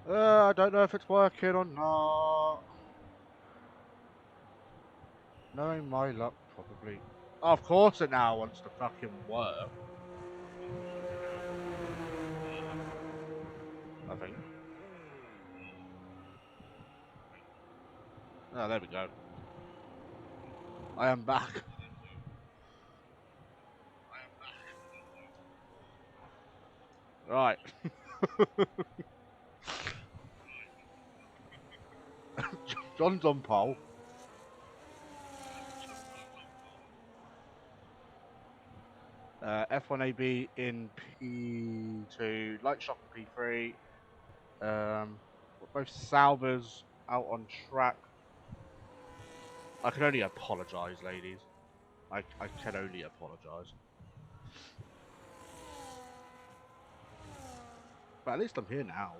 I don't know if it's working or not. Knowing my luck, probably. Of course it now wants to fucking work. I think. Oh, there we go. I am back. Right. John's on pole. F1AB in P2, Light Shock in P3. Both Salvers out on track. I can only apologise, ladies. I can only apologise. But at least I'm here now.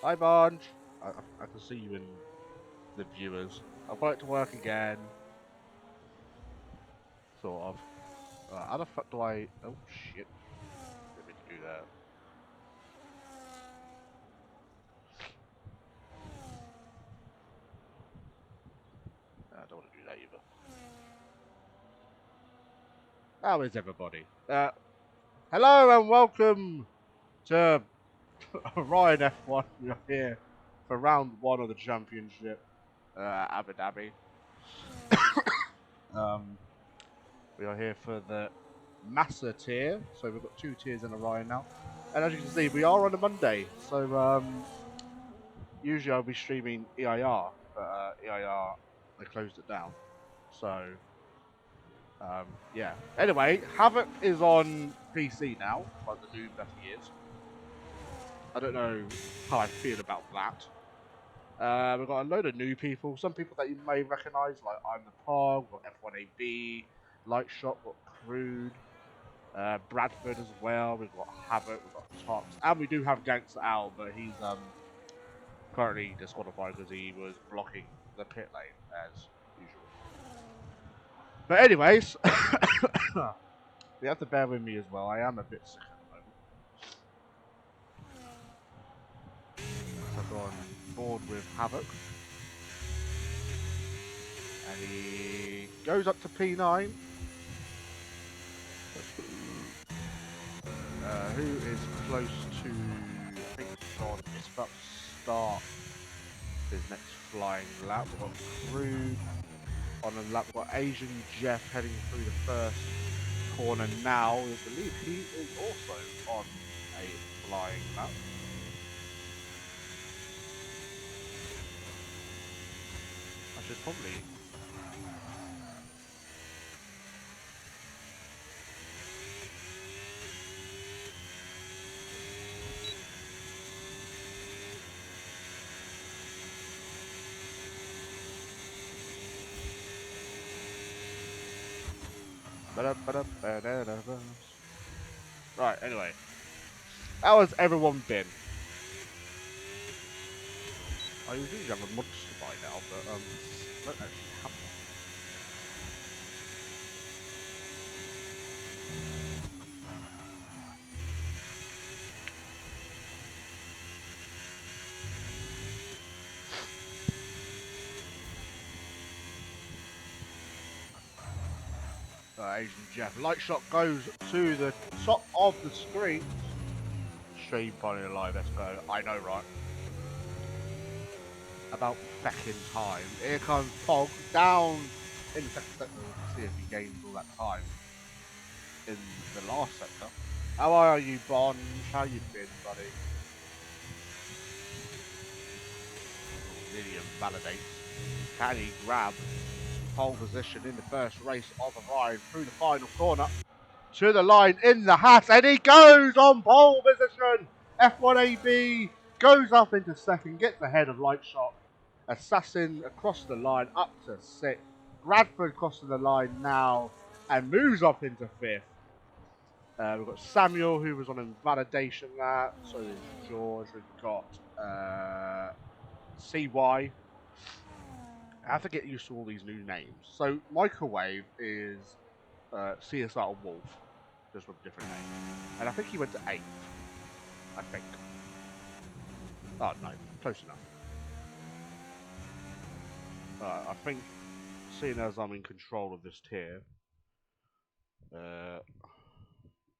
Hi, Bonge. I can see you in the viewers. I've got it to work again. Sort of. How the fuck do I... Oh, shit. Didn't mean to do that. I don't want to do that either. How is everybody? Hello and welcome to Orion F1. We're here for round one of the championship, Abu Dhabi. We are here for the Massa tier, so we've got 2 tiers in Orion now. And as you can see, we are on a Monday, so usually I'll be streaming EIR, but EIR, they closed it down. So, yeah. Anyway, Havoc is on PC now, like the new that he is. I don't know how I feel about that. We've got a load of new people, some people that you may recognise, like I'm the Pog, we've got F1AB, Light Shot, we've got Crude, Bradford as well, we've got Havoc, we've got Tops, and we do have Gangster Al, but he's currently disqualified because he was blocking the pit lane as usual. But anyways, you have to bear with me as well. I am a bit sick at the moment. I've gone board with Havoc, and he goes up to P9. Who is close to? I think John is about to start his next flying lap. We've got Crude on the lap. We've got Asian Jeff heading through the first corner now. I believe he is also on a flying lap. I should probably... Right, anyway. How has everyone been? I usually have a monster by now, but I don't actually have one. Asian Jeff. Light shot goes to the top of the screen. Stream pony alive, let's go. I know, right? About fucking time. Here comes Pog down in the second sector. Let's see if he gains all that time in the last sector. How are you, Bonge? How you been, buddy? Really invalidates. Can he grab pole position in the first race of the ride through the final corner to the line in the hat, and he goes on pole position. F1AB goes up into second, gets ahead of Light Shot. Assassin across the line up to 6th. Bradford crosses the line now and moves up into 5th. We've got Samuel, who was on invalidation lap. So there's George. We've got CY. I have to get used to all these new names. So Microwave is CSR Wolf, just with a different name. And I think he went to 8th. I think. Oh, no. Close enough. I think, seeing as I'm in control of this tier,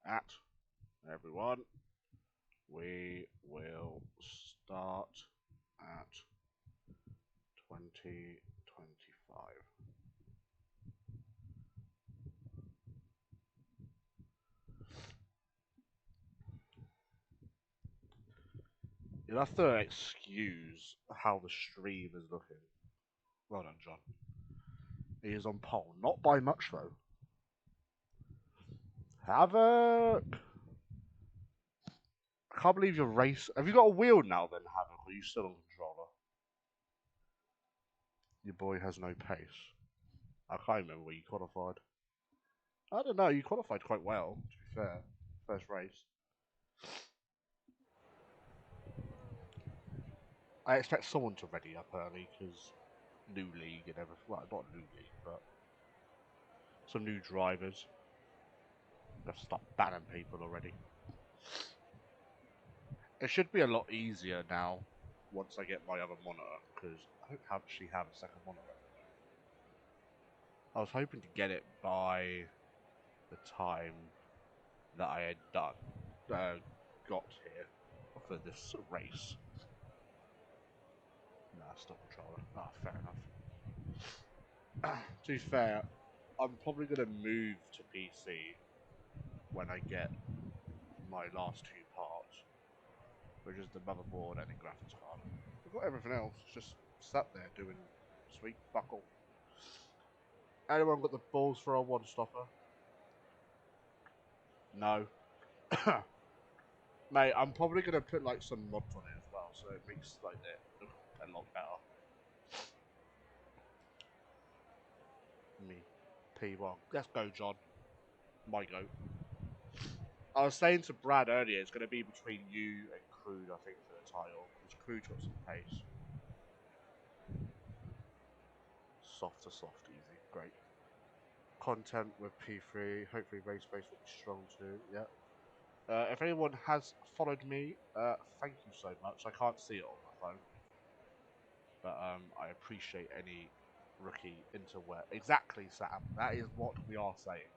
at everyone, we will start at 2025. You'll have to excuse how the stream is looking. Well done, John. He is on pole. Not by much, though. Havoc! I can't believe your race. Have you got a wheel now, then, Havoc? Or are you still on controller? Your boy has no pace. I can't remember where you qualified. I don't know. You qualified quite well, to be fair. First race. I expect someone to ready up early, because new league and everything. Well, not new league, but some new drivers. They've start banning people already. It should be a lot easier now once I get my other monitor, because I don't actually have a second monitor. I was hoping to get it by the time that I had got here for this race. Nah, still controller. Ah, fair enough. To be fair, I'm probably going to move to PC when I get my last two parts, which is the motherboard and the graphics card. I've got everything else, just sat there doing sweet buckle. Anyone got the balls for a one-stopper? No. Mate, I'm probably going to put like some mods on it as well, so it makes like it look a lot better. Me. P1. Let's go, John. My go. I was saying to Brad earlier, it's going to be between you and Crude, I think, for the title. Because Crude's got some pace. Soft to soft, easy. Great. Content with P3. Hopefully race base will be strong too. Yeah. If anyone has followed me, thank you so much. I can't see it on my phone. But I appreciate any rookie interwear. Exactly, Sam. That is what we are saying.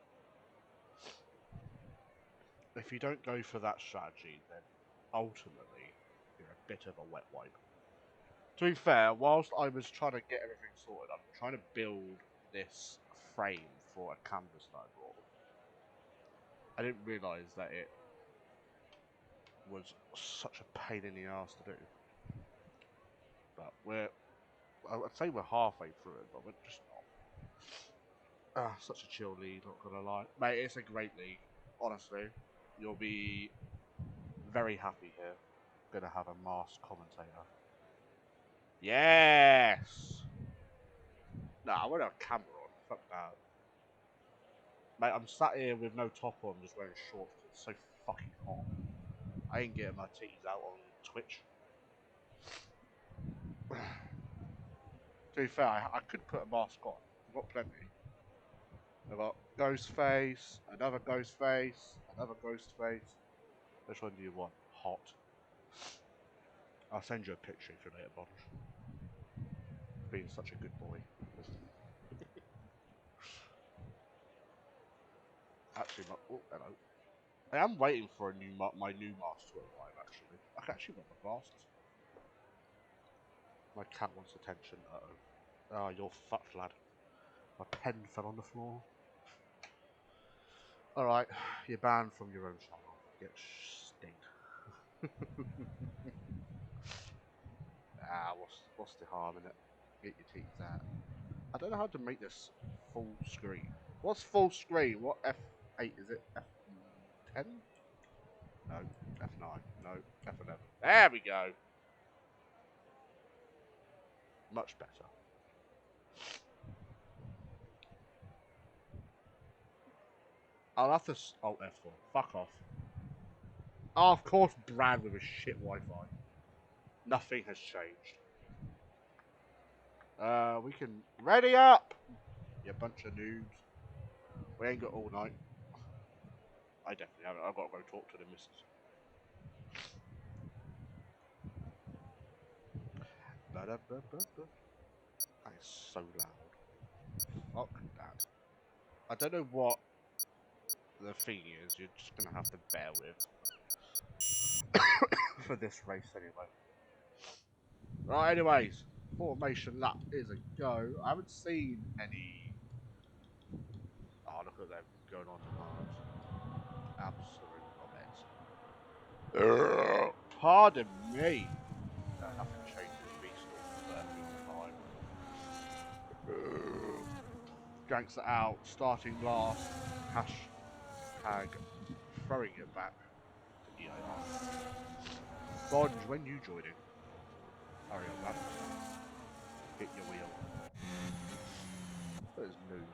If you don't go for that strategy, then ultimately you're a bit of a wet wipe. To be fair, whilst I was trying to get everything sorted, I'm trying to build this frame for a canvas that I bought. I didn't realise that it was such a pain in the ass to do. But I'd say we're halfway through it, but we're just not. Such a chill league, not gonna lie. Mate, it's a great league, honestly. You'll be very happy here. Gonna have a masked commentator. Yes! Nah, I won't have a camera on. Fuck that. Mate, I'm sat here with no top on, just wearing shorts because it's so fucking hot. I ain't getting my titties out on Twitch. To be fair, I could put a mask on. I've got plenty. I've got Ghostface, another Ghostface, another Ghostface. Which one do you want? Hot. I'll send you a picture if you later, Bond. Being such a good boy. Actually, oh, hello. I am waiting for my new mask to arrive, actually. I can actually wear my glasses. My cat wants attention. Uh-oh. Oh, you're fucked, lad. My pen fell on the floor. Alright, you're banned from your own channel. Get stinked. What's the harm in it? Get your teeth out. I don't know how to make this full screen. What's full screen? What F8 is it? F10? No, F9. No, F11. There we go. Much better. I'll have to alt F4. Fuck off. Oh, of course, Brad with his shit Wi-Fi. Nothing has changed. We can ready up. You bunch of noobs. We ain't got all night. I definitely haven't. I've got to go talk to the missus. That is so loud. Fuck that. I don't know what the thing is. You're just gonna have to bear with for this race anyway. Right, anyways, formation lap is a go. I haven't seen any. Oh, look at them going on hard. Absolute knobheads. Pardon me. No, nothing changes. Beast all 30 on 5. Gangster out, starting last. Hashtag throwing it back to EIR. Bonge, when you joining? Hurry up, man. Hit your wheel. That is new.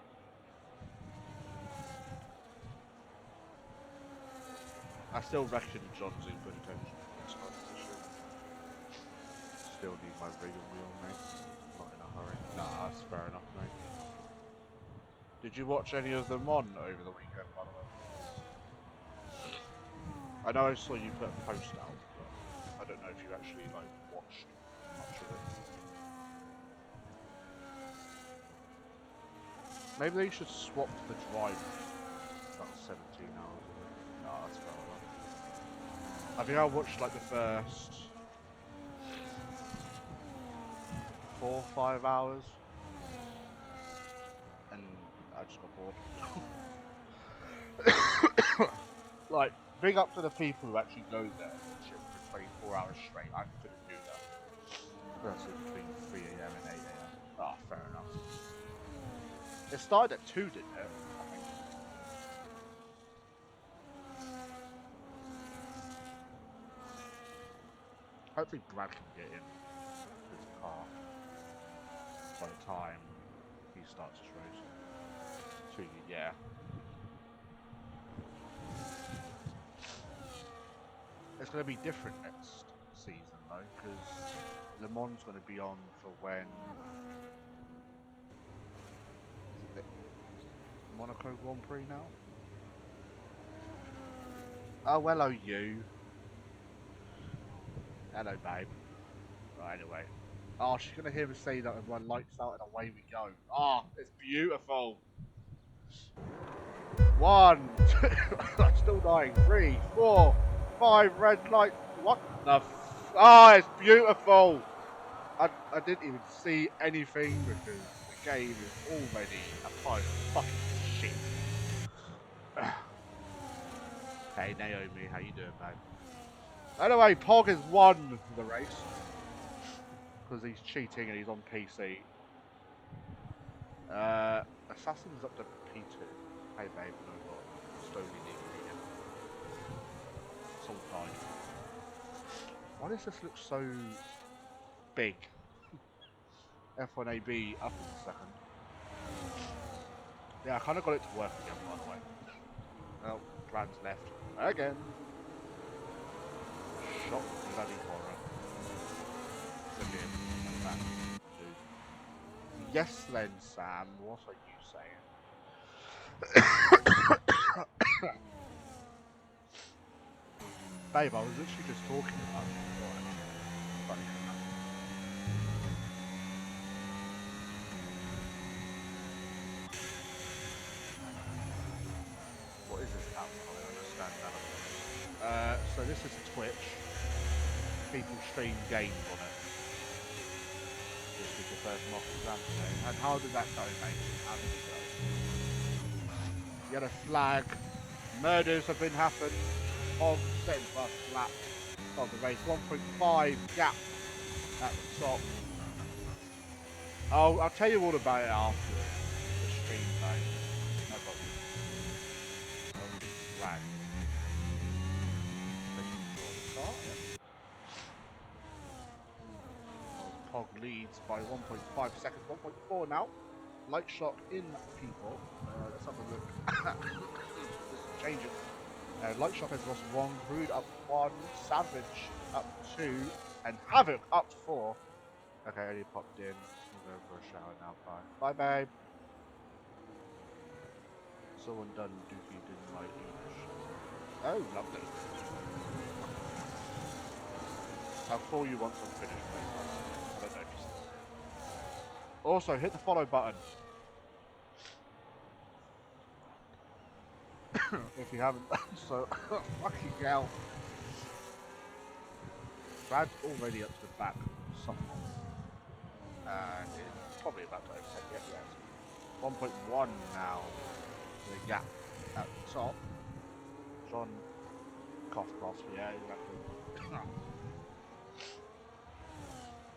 I still reckon John's in good intention for this competition. Still need my real wheel, mate. Not in a hurry. Nah, that's fair enough, mate. Did you watch any of them on over the weekend, by the way? I know I saw you put a post out, but I don't know if you actually like watched much of it. Maybe they should swap the driver. That's 17 hours of it. Nah, that's fair enough. I think I watched like the first 4 or 5 hours, and I just got bored. Like, big up to the people who actually go there and watch it for 24 hours straight. I couldn't do that. That's in between 3 AM and 8 AM. Ah, fair enough. It started at 2, didn't it? I think. Hopefully Brad can get in his car by the time he starts his race. So, yeah. It's going to be different next season though, because Le Mans going to be on for when is it Monaco Grand Prix now. Oh, hello you. Hello, babe. Right, anyway. Oh, she's going to hear me say that with my lights out and away we go. Ah, oh, it's beautiful. 1, 2, I'm still dying. 3, 4, 5 red lights. What the ah, it's beautiful. I didn't even see anything because the game is already a pile of fucking shit. Hey Naomi, how you doing, babe? Anyway, Pog has won the race because he's cheating and he's on PC. Assassin's up to P2. Hey babe, no what? Slowly decreasing. It's all died. Why does this look so big? F1AB up in a second. Yeah, I kind of got it to work again, by the way. Oh, Brad's left again. Shot bloody horror. Yes then, Sam, what are you saying? Babe, I was literally just talking about it. Funny. What is this app? I don't understand that. So this is Twitch. People stream games on it. This is the first mock exam today. And how did that go, mate? How did it go? You had a flag. Murders have been happened. Hog setting first lap of the race. 1.5 gap at the top. I'll tell you all about it after the stream, mate. No problem. Flag. Pog leads by 1.5 seconds, 1.4 now. Light shock in people. Let's have a look. Change it. Light shock has lost 1, Rude up 1, Savage up 2, and Havoc up 4. Okay, Eddie popped in. I'm going for a shower now. Bye. Bye, babe. Someone done Dookie didn't like English. Oh, lovely. I'll call you once I'm finished, mate. I don't know if you Also, hit the follow button if you haven't done so. Fucking hell. Brad's already up to the back somehow. And it's probably about to overtake it, yes. 1.1 now. The gap at the top. John cough, yeah, exactly.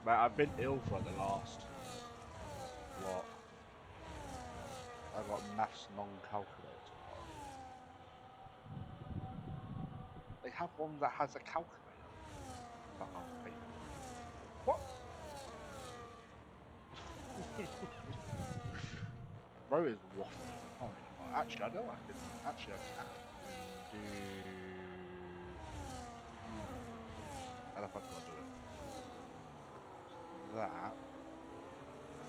Mate, I've been ill for the last, what? I've got maths non-calculator tomorrow. They have one that has a calculator. But I'll pay for it. What? Bro is waffling. Oh, actually, I know I can. Actually, I can. Do. How the fuck do I do it? That.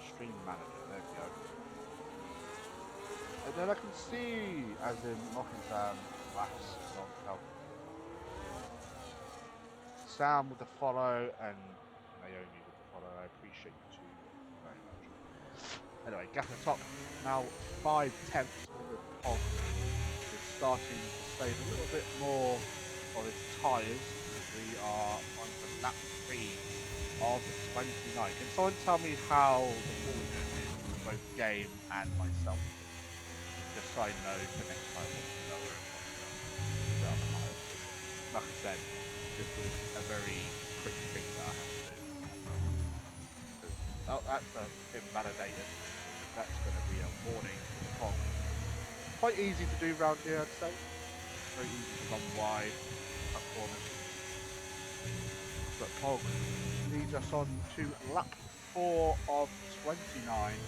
Stream manager. There we go. And then I can see, as in mocking Sam, Max, not helping. Sam with the follow and Naomi with the follow. I appreciate you two very much. Anyway, gas at the top. Now 5/10 with Pog is starting to save a little bit more of its tyres. We are on the lap 3 of the 29. Can someone tell me how the audio is for both game and myself? Just so I know for next time what to know. Like I said, this was a very quick thing that I had to do. Oh, that's invalidated. That's going to be a warning for the Pog. Quite easy to do round here, I'd say. Very easy to run wide, cut corners. But Pog leads us on to lap 4 of 29.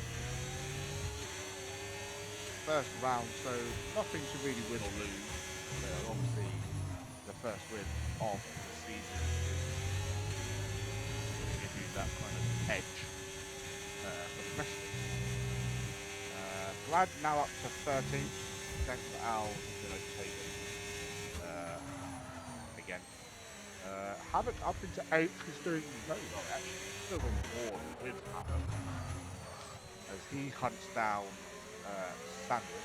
First round, so nothing to really win or lose. Obviously, the first win of the season is going to give you that kind of edge for the rest of it. Brad now up to 13. Thanks to Al for overtaking again. Havoc up into 8th. He's doing very well actually. Still on board with Havoc as he hunts down Samuel.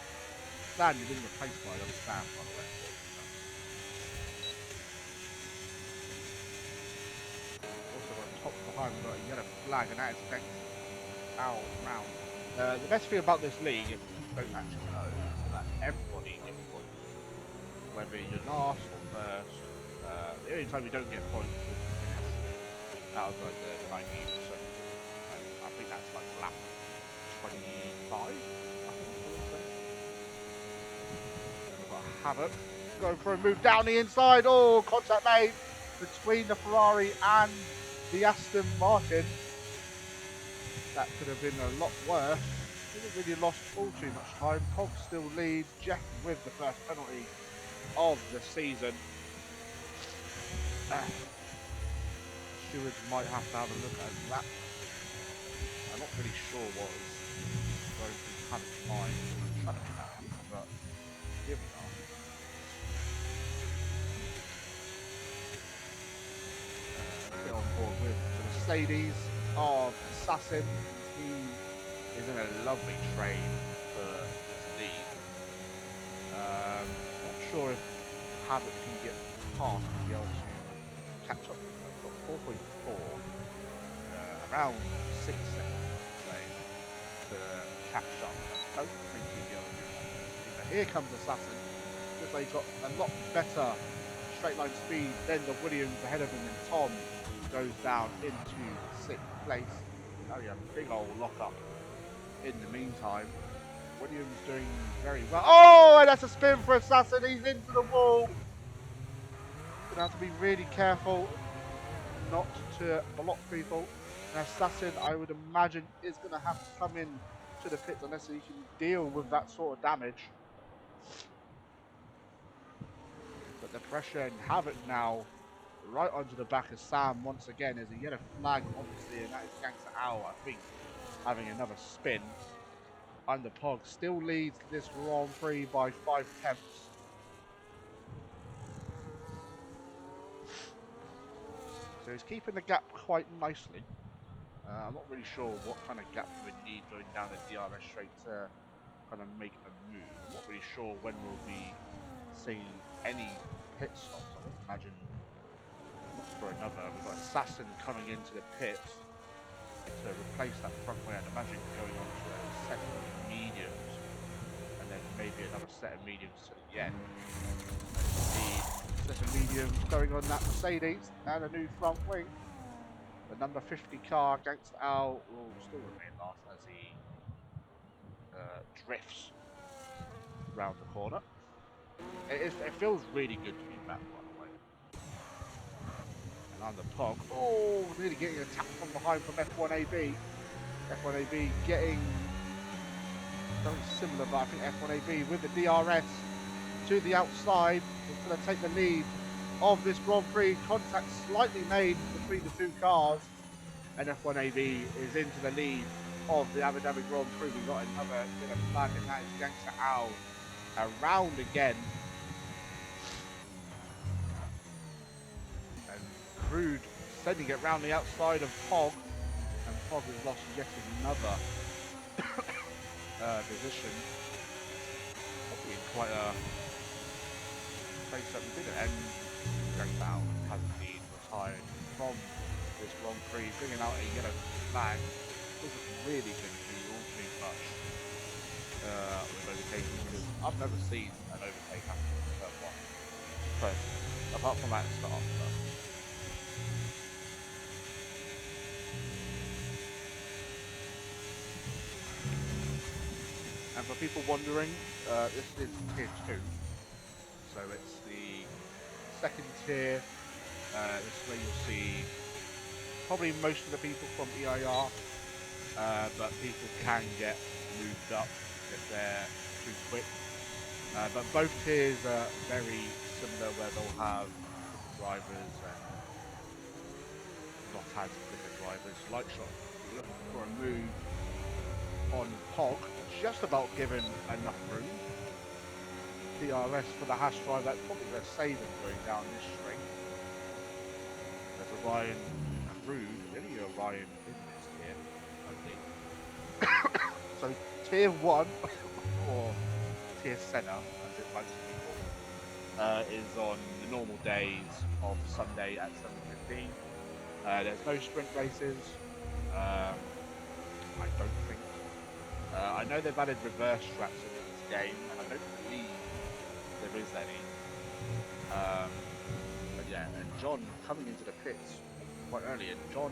Dan, you've been replaced by another Sam, by the way. Also got top behind, we've got a yellow flag, and that is against Al round. The best thing about this league, if you don't actually know, is that everybody gets points. Whether you're last or first, the only time you don't get points is out of like the 90%. I think that's like lap 25. We've got Havoc going for a move down the inside. Oh, contact made between the Ferrari and the Aston Martin. That could have been a lot worse. Didn't really lost all too much time. Pog still leads. Jeff with the first penalty of the season. Stewards might have to have a look at that. I'm not really sure what is going through Hammond's mind, but here we are. Get on board with the Mercedes of Assassin. He is in a lovely train for this league. Not sure if Havoc can get past to be able to catch up. 4.4, around 6 seconds to catch up. I don't think he'll be able to do that. But here comes Assassin. Looks like he's got a lot better straight line speed than the Williams ahead of him, and Tom goes down into 6th place. Now you have a big old lock up in the meantime. Williams doing very well. Oh, and that's a spin for Assassin. He's into the wall. Gonna have to be really careful not to block people. And Assassin, I would imagine, is going to have to come in to the pits unless he can deal with that sort of damage. But the pressure and Havoc now right onto the back of Sam once again as a yellow flag, obviously, and that is Gangster Owl, I think, having another spin. And the Pog still leads this Grand Prix by 5 tenths. So he's keeping the gap quite nicely. I'm not really sure what kind of gap we would need going down the DRS straight to kind of make a move. I'm not really sure when we'll be seeing any pit stops. I would imagine not for another. We've got Assassin coming into the pits to replace that front wing. I'd imagine going on to a set of mediums and then maybe another set of mediums to the end. The set of mediums going on that Mercedes and a new front wing. The number 50 car, Gangster Al, will still remain last as he drifts round the corner. It feels really good to be back, by the way. And under Pog, oh, nearly getting attacked from behind from F1AB. F1AB getting very similar, but I think F1AB with the DRS to the outside is going to take the lead of this Grand Prix. Contact slightly made between the two cars, and F1AB is into the lead of the Abu Dhabi Grand Prix. We got another yellow flag, and that is Gangster Al around again. And Rude sending it round the outside of Pog, and Pog has lost yet another position. Probably in quite a place that we didn't, and Gangster Al has indeed retired from this Grand Prix, bringing out a yellow flag. Wasn't really going to do all too much with overtaking, because I've never seen an overtake happen in the third one. So, apart from that start. And for people wondering, this is tier 2. So it's the second tier. This is where you'll see probably most of the people from EIR, but people can get moved up if they're too quick. But both tiers are very similar, where they'll have drivers and not as quicker drivers. Light shot looking for a move on Pog, just about given enough room. DRS for the Hash drive, that's probably going to save him going down this string. There's Orion and Rude, really Orion in this tier, only. So tier 1, or tier Senna, as it likes to be called, is on the normal days of Sunday at 7:15. There's no sprint races, I don't think. I know they've added reverse tracks into this game, and I don't believe there is any. But yeah, and John coming into the pits quite early, and John,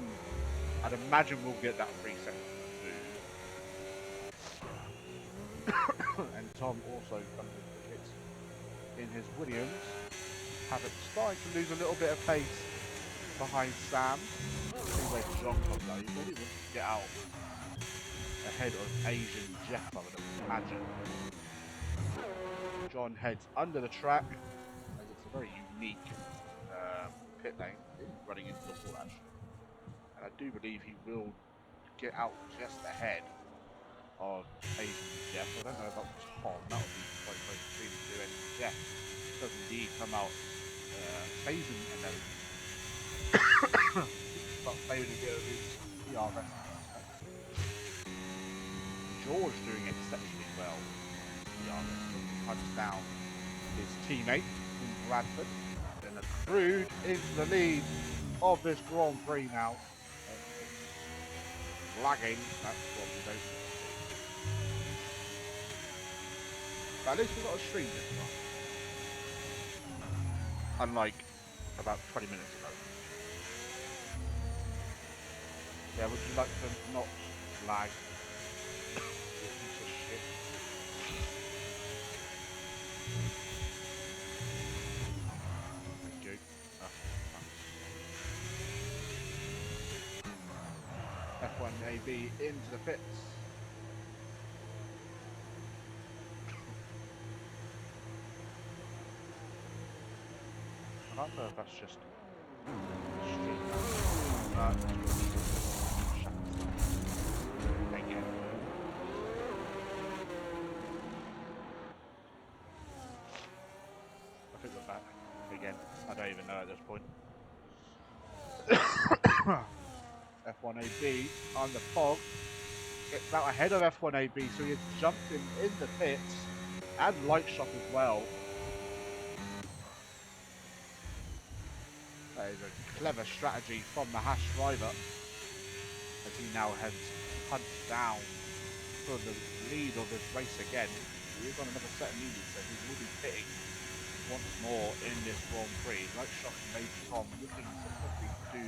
I'd imagine, will get that 3 second move. And Tom also coming into the pits in his Williams, starting to lose a little bit of pace behind Sam. See where John comes out. He really wants to get out ahead of Asian Jeff, I would imagine. John heads under the track, as it's a very unique pit lane, running into the wall actually. And I do believe he will get out just ahead of Asian Jeff. I don't know about Tom, that would be quite close between the two, and Jeff does indeed come out phasing, and then starts failing a bit of his DRS. George doing exceptionally well. Punches down his teammate in Bradford. Then a Rude into the lead of this Grand Prix now. Lagging, that's what we don't see. But at least we've got a stream this one. Unlike about 20 minutes ago. Yeah, would you like to not lag? F1AB into the pits. I don't know if that's just again. I think we're back again. I don't even know at this point. F1AB on the fog. Gets out ahead of F1AB, so he has jumped in the pits and light shock as well. That is a clever strategy from the Haas driver as he now heads hunts down for the lead of this race again. He is on another set of mediums, so he will be pitting once more in this Grand Prix. Light shock and maybe Tom looking to quickly do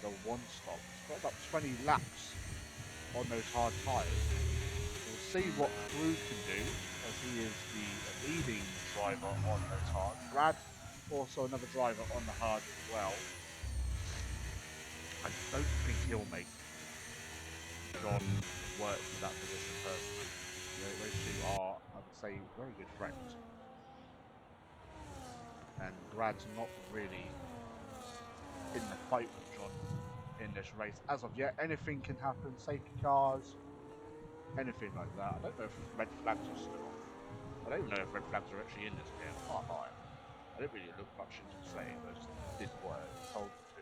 the one stop. It's got about 20 laps on those hard tyres. We'll see what Crew can do as he is the leading driver on those hard. Brad, also another driver on the hard as well. I don't think he'll make John work for that position personally. Those two are, I would say, very good friends. And Brad's not really in the fight with John in this race as of yet. Anything can happen, safety cars, anything like that. I don't know if red flags are still on. I don't even know if red flags are actually in this game. I can't lie. I didn't really look much into saying those did what I told them to.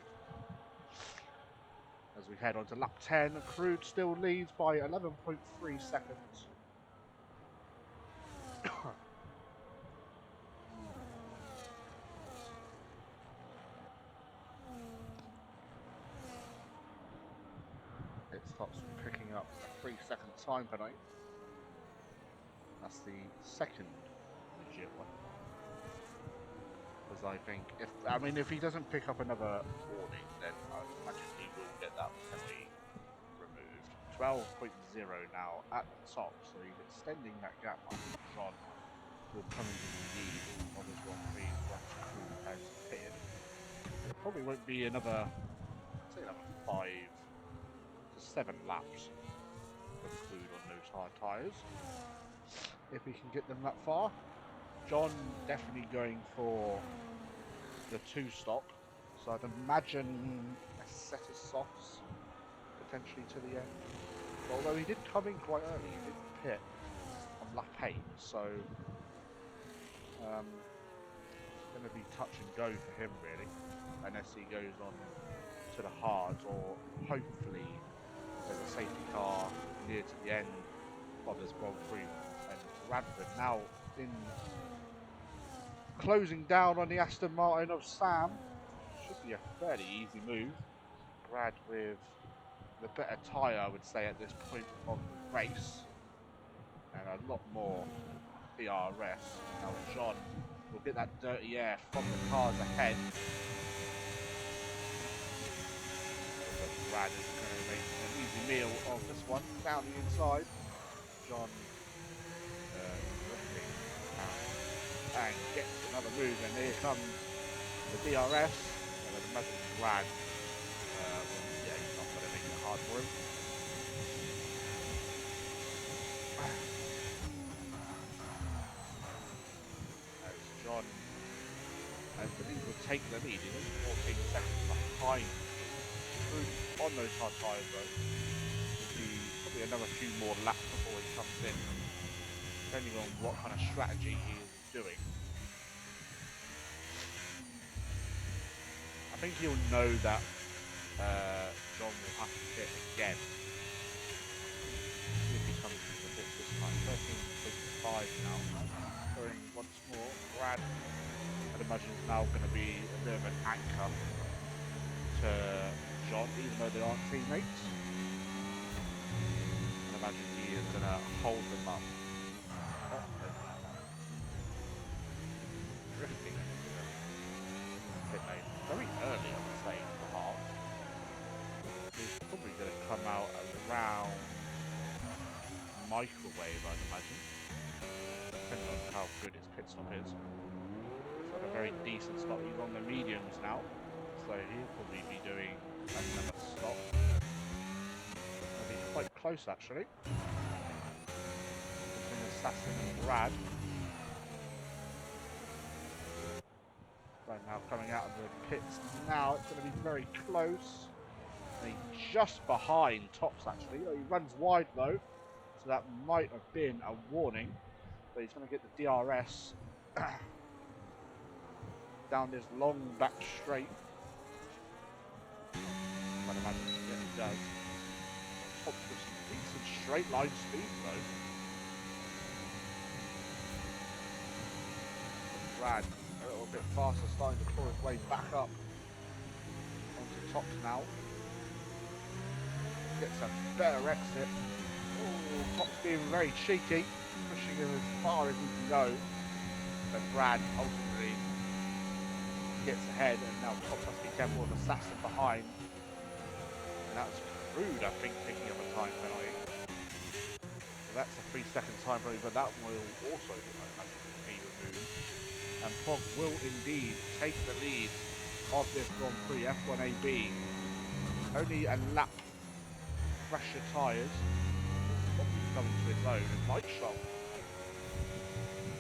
As we head on to lap 10, Crude still leads by 11.3 seconds. It starts picking up a 3-second time penalty. That's the second legit one. Because I think if he doesn't pick up another warning, then I imagine he will get that penalty removed. 12.0 now at the top, so he's extending that gap. John will come into the lead of his Grand Prix once Crew has pitted. It probably won't be another, I'd say another 5 to 7 laps for Crew on those hard tyres. If he can get them that far. John definitely going for the 2-stop, so I'd imagine a set of softs potentially to the end. But although he did come in quite early, he did pit on lap 8, so it's going to be touch and go for him really, unless he goes on to the hards, or hopefully there's a safety car near to the end of this Grand Prix. And Radford now in closing down on the Aston Martin of Sam. Should be a fairly easy move. Brad with the better tyre, I would say, at this point of the race, and a lot more DRS. Now John will get that dirty air from the cars ahead. But Brad is going to make an easy meal of this one down the inside. John and gets another move, and here comes the DRS. And I'd imagine Brad, yeah, he's not going to make it hard for him. As John, I believe, will take the lead. He's 14 seconds behind Crew on those hard tyres, though. Will be probably another few more laps before he comes in, depending on what kind of strategy he is doing. I think he'll know that John will have to hit again if he comes into the pit this time. 13.5 now. Going once more. Brad, I'd imagine, is now going to be a bit of an anchor to John, even though they aren't teammates. I'd imagine he is going to hold them up. Drifting pit lane very early, I would say, for Hart. He's probably going to come out around microwave, I'd imagine, depending on how good his pit stop is. He's got a very decent stop. He's on the mediums now, so he'll probably be doing another stop. It'll be quite close, actually, between Assassin and Brad. Right now, coming out of the pits now, it's going to be very close. And he's just behind Tops, actually. He runs wide though, so that might have been a warning. But he's going to get the DRS down this long back straight. I'd imagine he gets does. Top with some decent straight line speed though. Brad a little bit faster, starting to claw his way back up onto tops now. Gets a better exit. Ooh, Tops being very cheeky, pushing him as far as he can go. But Brad ultimately gets ahead, and now Tops has to be careful of Assassin behind. And that's Rude, I think, picking up a time penalty. So that's a 3-second time penalty, but that will also be removed. And Pog will indeed take the lead of this Grand Prix F1AB. Only a lap fresher tyres. Coming to his own, and Light Shop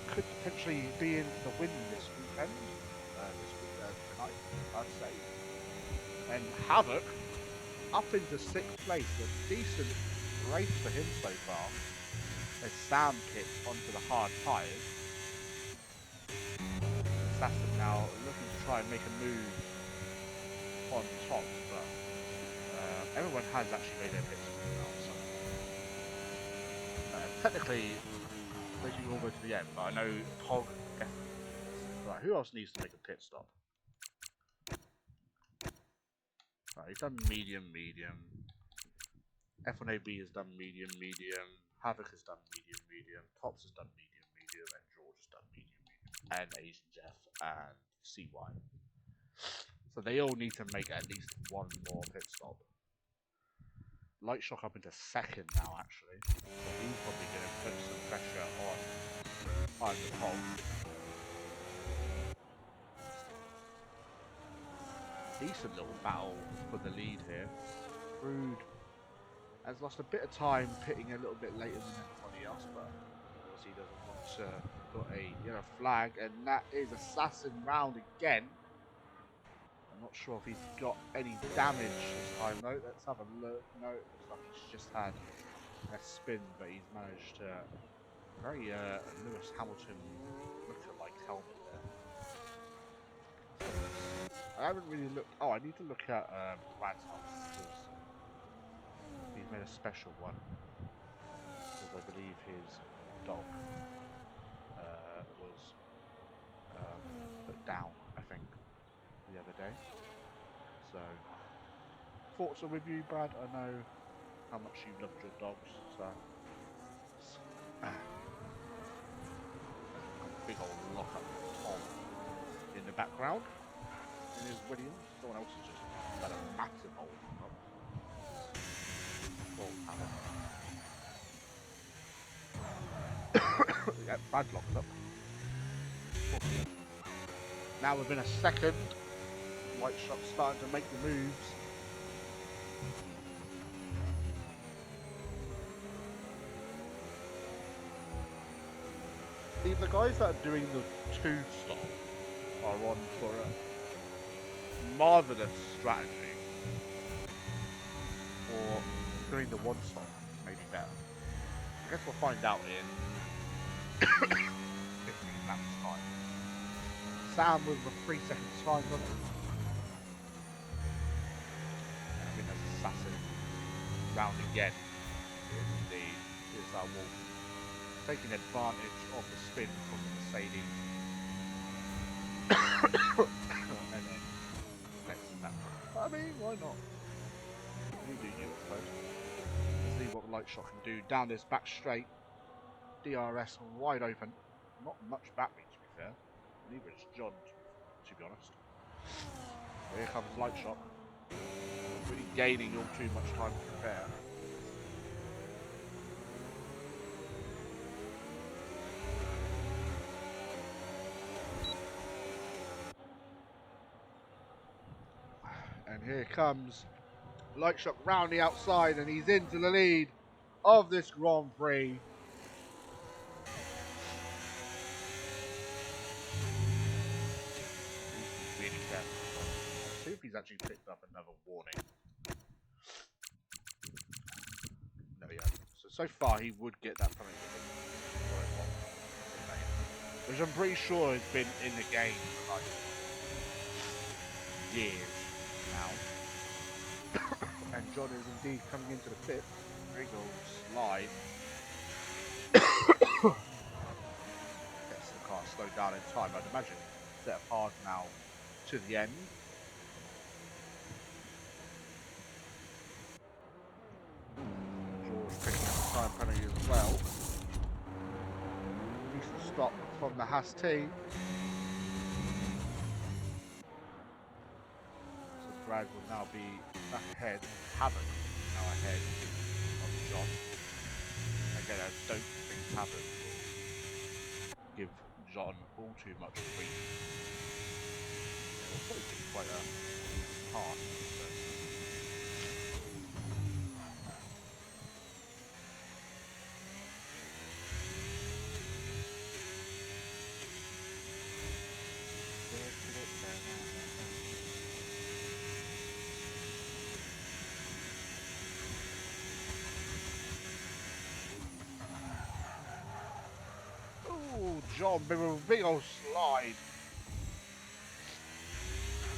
could potentially be in the win this weekend. Tonight, I'd say. And Havoc up into 6th place, a decent race for him so far. As Sam kicks onto the hard tyres. Assassin now looking to try and make a move on top, but everyone has actually made their pits now. So. Technically, they can all go to the end, but I know Pog definitely. Right, who else needs to make a pit stop? Right, he's done medium. F1AB has done medium. Havoc has done medium. Tops has done medium, and George has done medium. And Asian Jeff and CY. So they all need to make at least one more pit stop. Light Shock up into 2nd now, actually. So he's probably going to put some pressure on the Pog. Decent little battle for the lead here. Rude has lost a bit of time pitting a little bit later than everybody else, but of course he doesn't want to put a yellow flag, and that is Assassin round again. I'm not sure if he's got any damage this time though. Let's have a look. No, it looks like he's just had a spin, but he's managed to very Lewis Hamilton look-alike helmet there. I haven't really looked. Oh, I need to look at Brad's helmet because he's made a special one. Because I believe his dog was put down, I think, the other day. So, thoughts are with you, Brad. I know how much you loved your dogs, so big old lock-up Tom in the background. In his Williams, someone else has just got a massive old lock-up. Yeah, Brad locked up. Now within a second, White Shop starting to make the moves. The guys that are doing the 2-stop are on for a marvellous strategy, or doing the 1-stop maybe better. I guess we'll find out in 15 laps time. Sam with a 3-second time on it. And I think that's Assassin round again. Indeed, is our Wolf taking advantage of the spin from the Mercedes. And then next lap. I mean, why not? You do you, I suppose. Let's see what Light Shot can do down this back straight. DRS wide open. Not much backbeat, to be fair. Neither is John, to be honest. So here comes Light Shot. Not really gaining all too much time to prepare. And here comes Light Shot round the outside, and he's into the lead of this Grand Prix. Really careful. Let's see if he's actually picked up another warning. No, he hasn't. So far, he would get that from him. Which I'm pretty sure has been in the game for like years now. And And John is indeed coming into the pit. There he goes, slide. Gets the car slowed down in time. I'd imagine set of hard now to the end. George picking up the time penalty as well. Decent stop from the Haas team. So Brad will now be back ahead. Havoc now ahead of John. Again, I don't think Havoc will give John all too much grief. It'll probably be quite a hard. John, big old slide.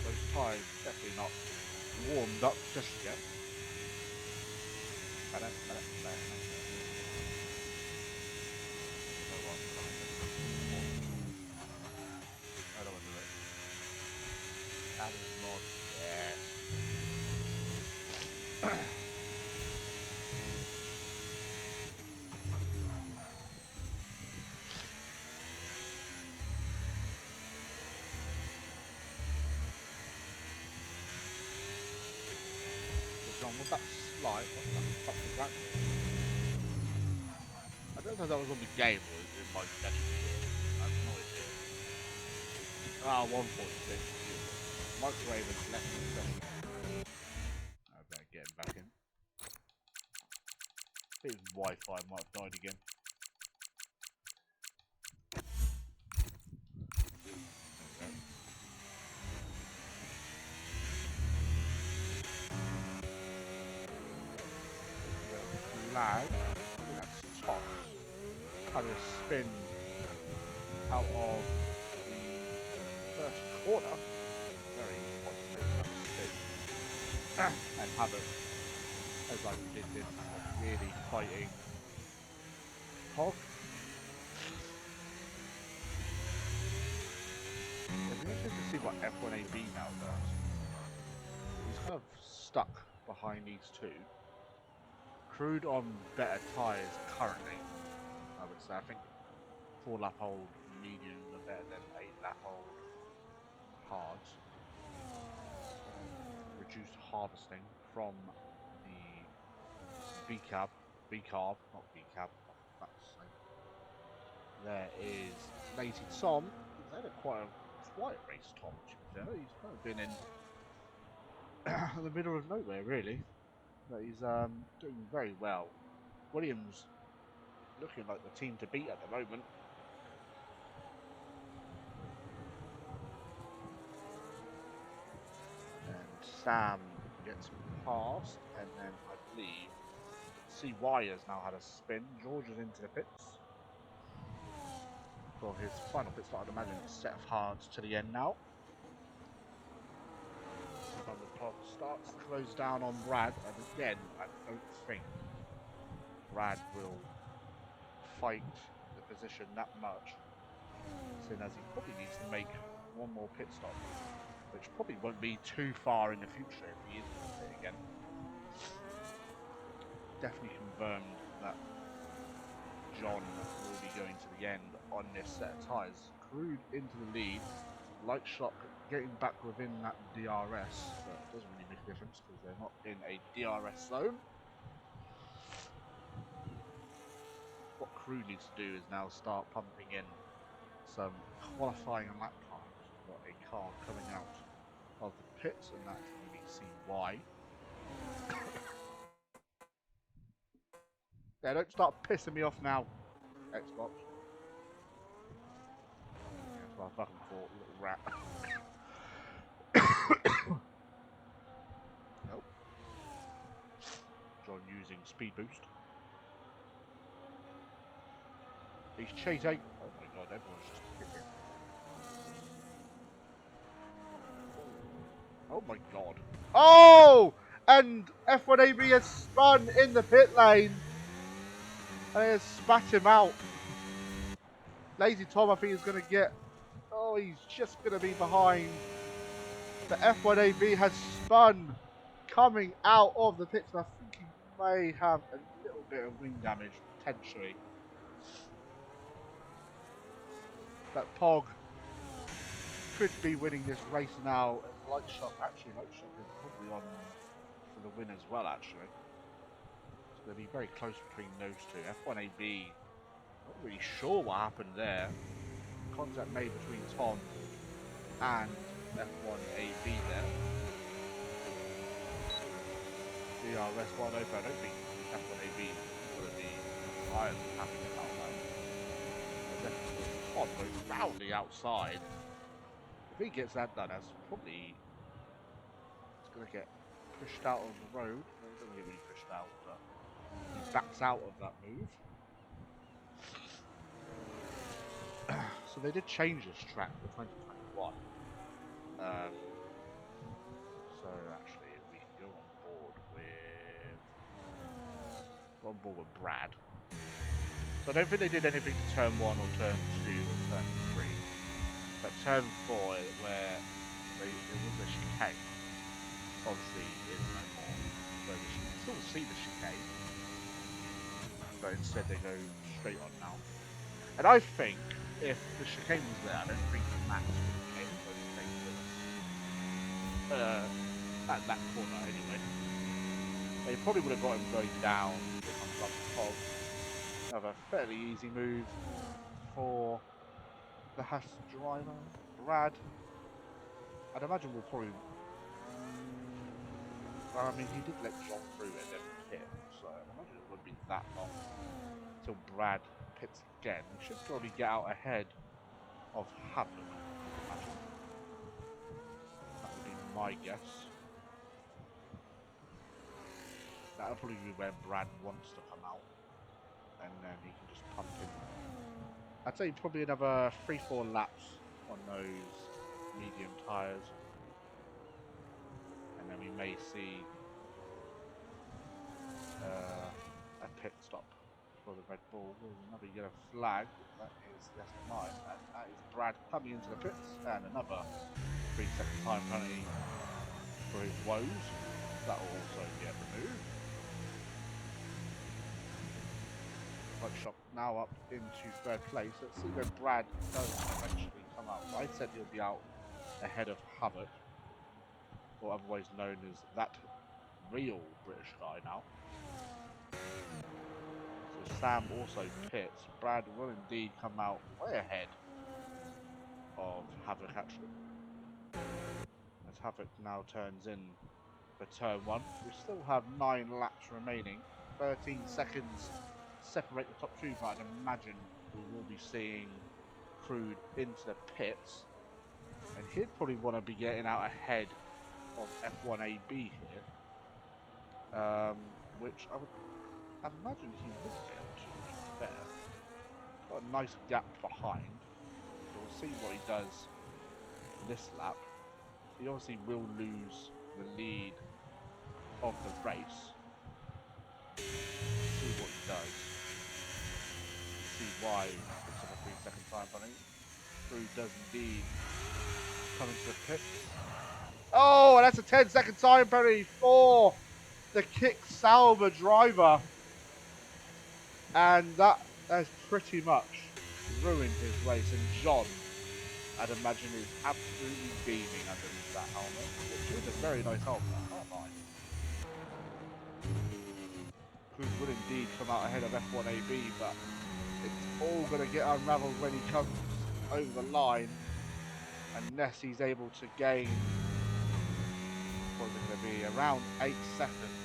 Those tyres definitely not warmed up just yet. I don't want to do it. That is not yes. Was that slide? What the fuck was that? I don't know if that was on the game or in my session. I have no idea. 146. Microwave is left in the session. I better get him back in. His Wi-Fi might have died again. Lag, that's top, kind of spin out of the first corner, very positive spin, and Havoc, as I predicted, really fighting Hog. It'd be interesting to see what F1AB now does. He's kind of stuck behind these two. Crude on better tyres currently, I would say. I think 4-lap old mediums are better than 8-lap old hards. Reduced harvesting from the V-carb, not V-carb, that's the same. There is Lazy Tom. He's had quite a quiet race, Tom, to be fair. He's kind of been in the middle of nowhere, really. But he's doing very well. Williams looking like the team to beat at the moment. And Sam gets past, and then I believe CY has now had a spin. George is into the pits for his final pit stop. I'd imagine it's set of hards to the end now. The clock starts to close down on Brad, and again, I don't think Brad will fight the position that much, seeing as he probably needs to make one more pit stop, which probably won't be too far in the future if he is going to pit again. Definitely confirmed that John will be going to the end on this set of tyres. Crude into the lead. Light Shock getting back within that DRS, but it doesn't really make a difference because they're not in a DRS zone. What Crude needs to do is now start pumping in some qualifying lap times. We've got a car coming out of the pits, and that's going to be CY. Yeah, don't start pissing me off now, Xbox. That's what I fucking thought, little rat. Nope. John using speed boost. He's cheating. Oh my god, everyone's just kicking. Oh my god. Oh! And F1AB has spun in the pit lane and has spat him out. Lazy Tom, I think, is going to get... Oh, he's just going to be behind. The F1AB has spun coming out of the pits. I think he may have a little bit of wing damage, potentially. But Pog could be winning this race now. Light Shop, actually, Light Shop is probably on for the win as well, actually. It's going to be very close between those two. F1AB, not really sure what happened there. Contact made between Tom and F1AB there. DRS wide open. I don't think F1AB is going to be entirely happy about that. Tom goes round the outside. If he gets that done, that's probably... It's going to get pushed out of the road. No, he doesn't get really pushed out, but he backs out of that move. So they did change this track for 2021. So actually, if we can go on board with Brad. So I don't think they did anything to turn 1 or turn 2 or turn 3. But turn 4, where it was a chicane, obviously is no more. So you can still see the chicane, but instead they go straight on now. And I think if the chicane was there, I don't think Max would have been able to stay with us at that corner anyway. They probably would have got him going down. It comes up the top. Another fairly easy move for the Haas driver, Brad. I'd imagine we'll probably... Well, I mean, he did let John through and then pit, so I imagine it wouldn't be that long until Brad pits again. We should probably get out ahead of Havoc, I imagine. That would be my guess. That'll probably be where Brad wants to come out, and then he can just pump in. I'd say probably another 3-4 laps on those medium tyres, and then we may see a pit stop for the Red Bull. There's another yellow flag. That is less than 9, and that is Brad coming into the pits, and another 3-second time penalty for his woes. That will also get removed. Light Shop now up into 3rd place. Let's see where Brad does eventually come out. I said he'll be out ahead of Havoc, or otherwise known as that real British guy now. So Sam also pits. Brad will indeed come out way ahead of Havoc actually. As Havoc now turns in for turn 1. We still have 9 laps remaining. 13 seconds separate the top 2, but I'd imagine we will be seeing Crude into the pits. And he'd probably want to be getting out ahead of F1AB here. Which I would imagine he would be able to be fair. Got a nice gap behind. So we'll see what he does this lap. He obviously will lose the lead of the race. See what he does. See why it's a 3-second time penalty. Crude does indeed come into the pits. Oh, and that's a 10-second time penalty for the Kick Sauber driver. And that has pretty much ruined his race. And John, I'd imagine, is absolutely beaming underneath that helmet, which is a very nice helmet, I can't lie. Crude would indeed come out ahead of F1AB, but it's all going to get unravelled when he comes over the line, unless he's able to gain, what is it going to be, around 8 seconds.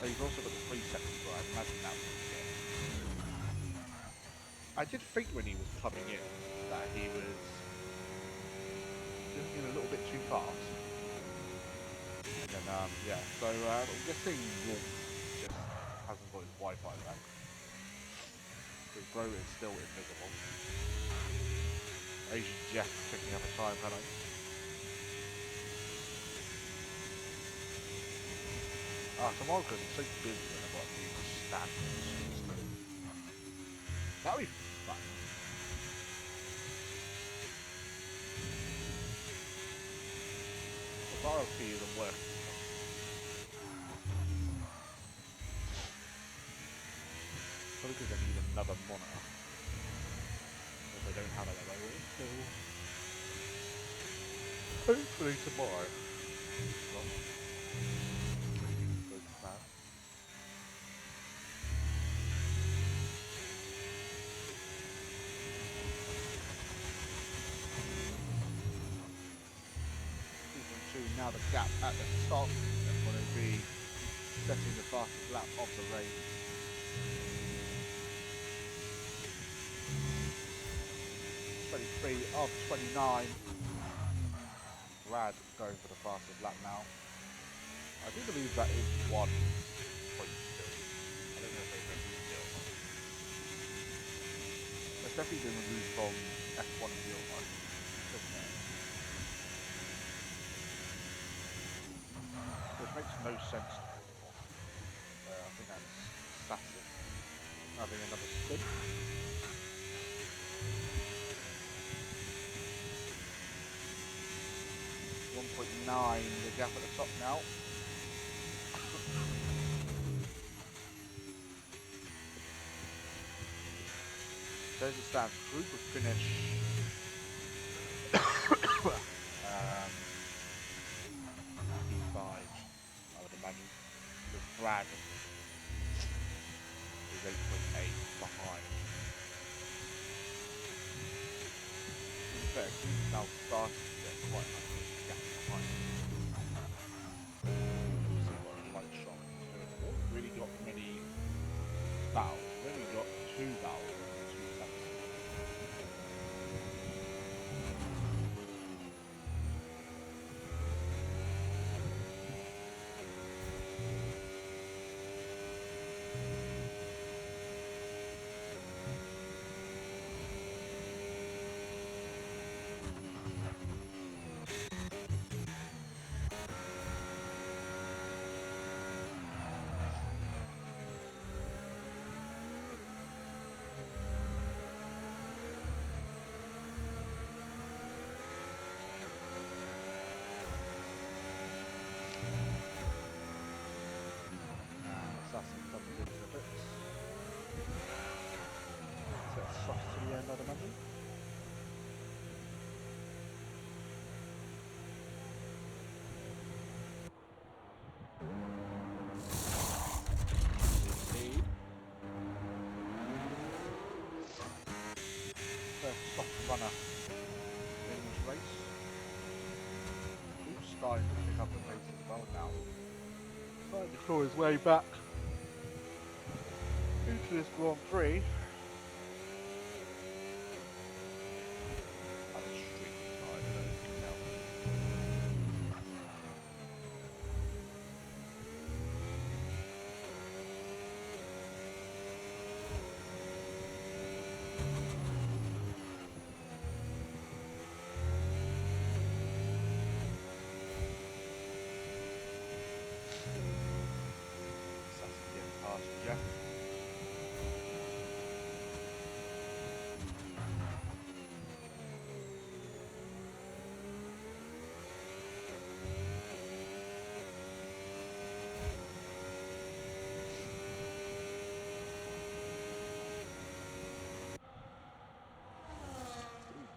And he's also got the 3 seconds, so I imagine that would be it. I did think when he was coming in that he was just a little bit too fast. And then, yeah, so I'm guessing Wolf just hasn't got his Wi-Fi back. Because Bro is still invisible. Asian Jeff picking up a time penalty. Tomorrow could be so busy when I've got to do stats. That'll be fun. The RLP isn't working. Probably because I need another monitor. If I don't have it, I will. So hopefully tomorrow. Well, good plan. Now the gap at the top, that's going to be setting the fastest lap of the race. Of 29. Brad going for the fastest lap now. I do believe that is 1 point still. I don't know if they've removed it or not. It's definitely been removed from F1 and real life. Which makes no sense to me anymore. I think that's sassy. Having another spin. 1.9, the gap at the top now. There's the stands. Group would finish P5, I would imagine. With Brad is 8.8 behind. In fact, he's now starting to get quite a gap behind. We'll see what the light shot is doing. We haven't really got many battles. We've only got 2 battles in 2 seconds. I'd imagine. Indeed. First soft runner in this race. Oops, starting to pick up the pace as well now. Starting to claw his way back into this Grand Prix.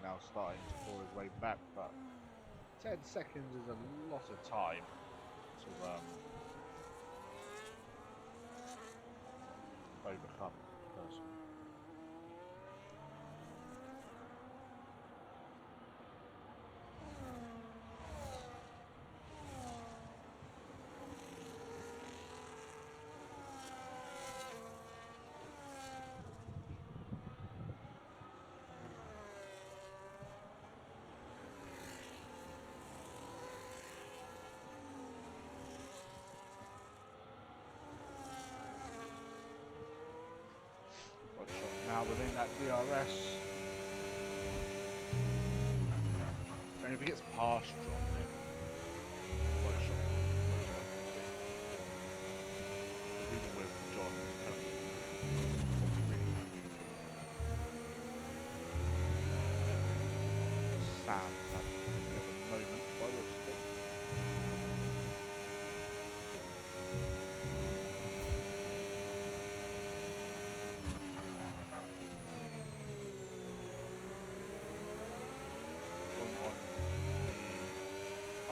Now starting to claw his way back, but 10 seconds is a lot of time to overcome personally. Now within that DRS, and if he gets past drop, then one shot. fans at the moment, by the looks of it. On the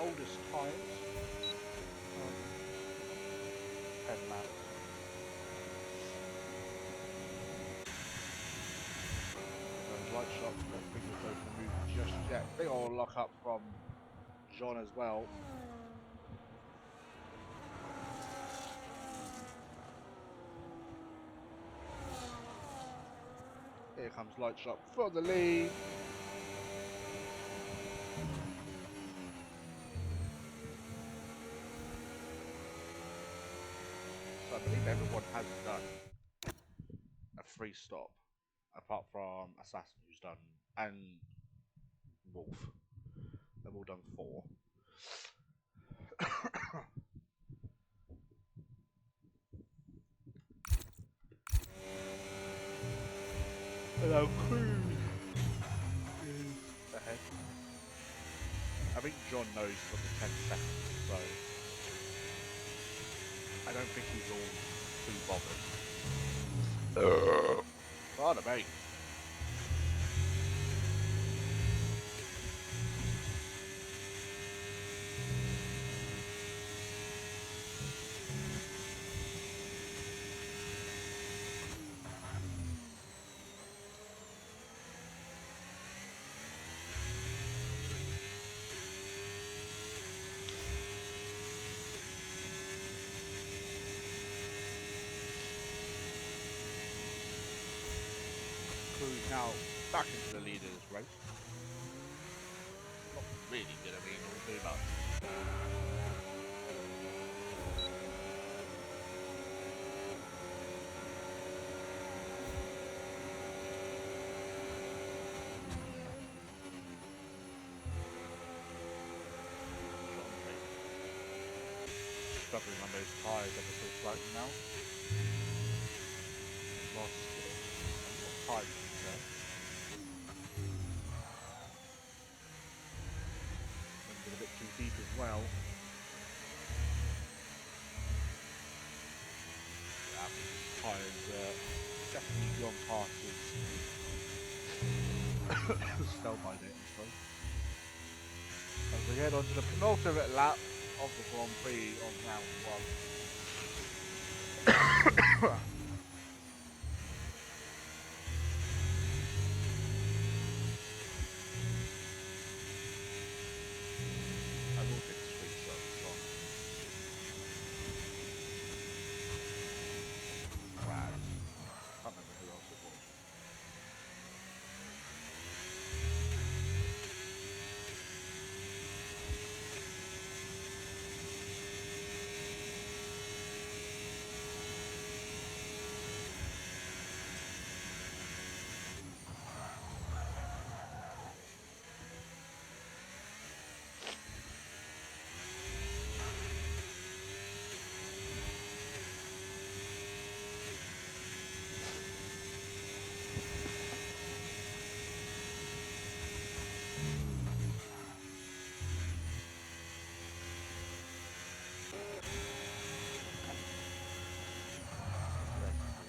oldest tyres, 10 laps. Light shot, don't think we'll go for the move just yet. Big old lock up from John as well. Here comes Light Shot for the lead. So I believe everyone has done a free stop, apart from Assassin who's done, and Wolf. They've all done 4. Hello, Cruz is ahead. I think John knows for the 10 seconds, so I don't think he's all too bothered. Pardon me. Now back into the leaders race. Not really good, I mean, all too much. Struggling on those tyres ever so slightly now. Lost tyres there. A bit too deep as well. Yeah, tyres definitely gone past his sell by date, I suppose. As we head on to the penultimate lap of the Grand Prix of round 1.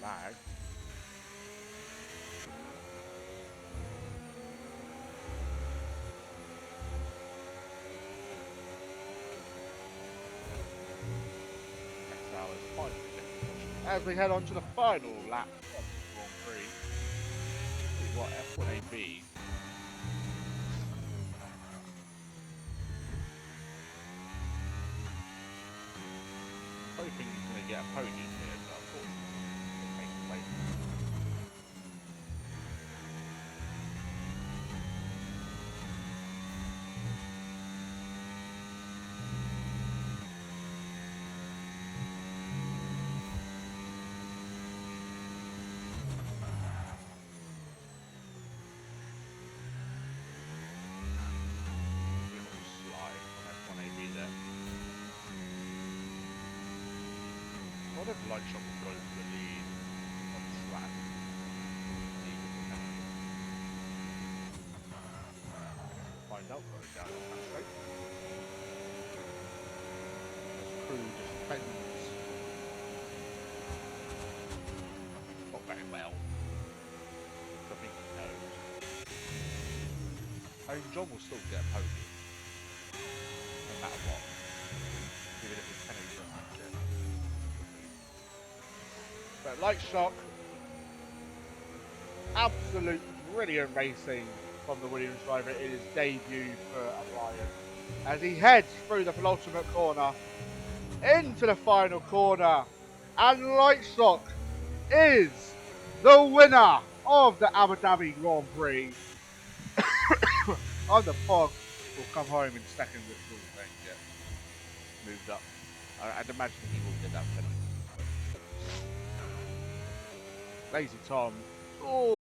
Lag. As we head on to the final lap of the Grand Prix, we've got F1AB. Hoping he's going to get a podium here, but unfortunately it makes it late. What if Light Shot will go for the lead on track? Find crew just defends not very well. I think he knows. I mean, John will still get a podium, no matter what. Even if it's Kennedy doesn't get it. But Light Shock, absolute brilliant racing from the Williams driver in his debut for ORION. As he heads through the penultimate corner into the final corner, and Light Shock is the winner of the Abu Dhabi Grand Prix. And the Pog will come home in second, which will then get moved up. I'd imagine he will get that penalty. Lazy Tom. Oh.